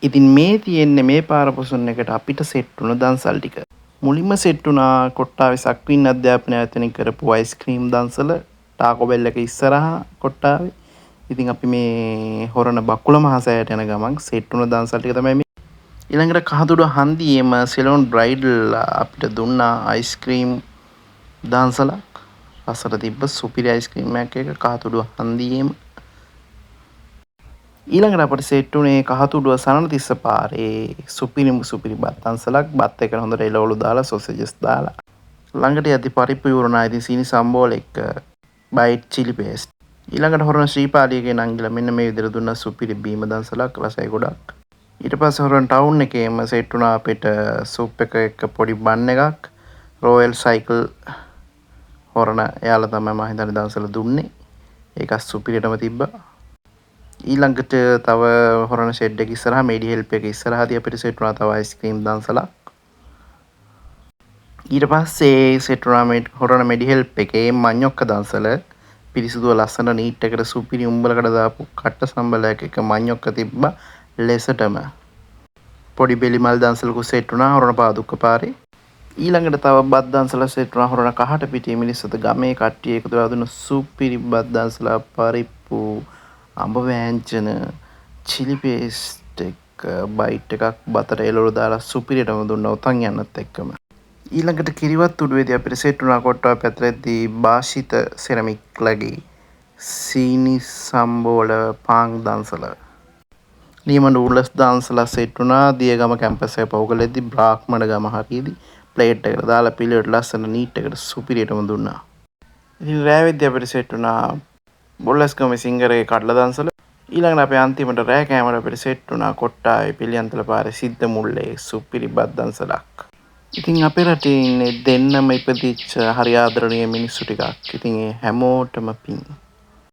ඉතින් මේ තියෙන්නේ මේ පාර පොසොන් එකට අපිට සෙට් වුණ දන්සල් ටික. මුලින්ම සෙට් වුණා කොට්ටාවේ සක්වින් අධ්‍යාපනය ආයතනයෙන් කරපු අයිස්ක්‍රීම් දන්සල ටාකෝ බෙල් එක ඉස්සරහා කොට්ටාවේ. ඉතින් අපි මේ හොරණ බකුල මහසෑයට යන ගමන් සෙට් වුණ දන්සල් ටික තමයි මේ. ඊළඟට කහතුඩ හන්දියේම සෙලොන් බ්‍රයිඩල් අපිට දුන්නා අයිස්ක්‍රීම් දන්සලක්. අසල තිබ්බ සුපිරි අයිස්ක්‍රීම් එකක් කහතුඩ හන්දියේම. ඊළඟට අපිට සෙට් උනේ කහතුඩුව සනනතිස්ස පාරේ සුපිරි බත් අන්සලක්. බත් එකට හොඳට එළවලු දාලා සොසේජස් දාලා ළඟට යද්දි පරිප්පු ඉවරුණා. ඉතින් සීනි සම්බෝල එක්ක බයිට් චිලි පේස්ට්. ඊළඟට හොරන ශ්‍රීපාලියගේ නංගිලා මෙන්න මේ විදිහට දුන්නා සුපිරි බීම දන්සලක් රසයි ගොඩක්. ඊට පස්සේ හොරන ටවුන් එකේම සෙට් වුණා අපිට සූප් එක එක්ක පොඩි බන් එකක්. රොයල් සයිකල් හොරන එයාලා තමයි මම හිතන්නේ දන්සල දුන්නේ. ඒක සුපිරිටම තිබ්බා. ඊළඟට තව හොරන ෂෙඩ් එක ඉස්සරහා මේඩි හෙල්ප් එක ඉස්සරහාදී අපිට සෙට් වුණා තව අයිස්ක්‍රීම් දන්සලක්. ඊට පස්සේ සෙට් වුණා මේ හොරන මේඩි හෙල්ප් එකේ මඤ්ඤොක්ක දන්සල පිරිසිදුව ලස්සන නීට් එකට සුපිරි උඹලකට දාපු කට්ට සම්බලයක් එක මඤ්ඤොක්ක තිබ්බා ලෙසටම. පොඩි බෙලිමල් දන්සලකුත් සෙට් වුණා හොරන පාදුක්ක පාරේ. ඊළඟට තව බත් දන්සල සෙට් වුණා හොරන කහට පිටියේ මිනිස්සුත් ගමේ කට්ටිය එකතු වෙලා දුන්න සුපිරි බත් දන්සල පරිප්පු අඹ වෑංජන චිලි පේස්ට් එක බයිට් එකක් බතට එළවලු දාලා සුපිරියටම දුන්නා උතන් යන්නත් එක්කම. ඊළඟට කිරිවත් උඩුවේදී අපිට සෙට් වුණා කොට්ටාව පැත්තටදී භාෂිත සෙරමික් ලගේ සීනි සම්බෝල පාන් දන්සල. නියම නූඩ්ලස් දන්සල සෙට් වුණා දියගම කැම්පස් එක පහුගලෙද්දී බ්‍රාහ්මණ ගම හරියේදී ප්ලේට් එකට දාලා පිළිවෙලට ලස්සන නීට් එකට සුපිරියටම දුන්නා. ඉතින් රෑවෙද්දී අපිට සෙට් වුණා බොල්ලස්කම සිංගරේ කඩලා දන්සල. ඊළඟට අපේ අන්තිමට රෑ කෑමට අපිට සෙට් වුණා කොට්ටාවේ පිළියන්තල පාරේ සිද්ධ මුල්ලේ සුපිරි බත් දන්සලක්. ඉතින් අපේ රටේ ඉන්නේ දෙන්නම ඉපදිච්ච හරි ආදරණීය මිනිස්සු ටිකක්. ඉතින් ඒ හැමෝටම පිං.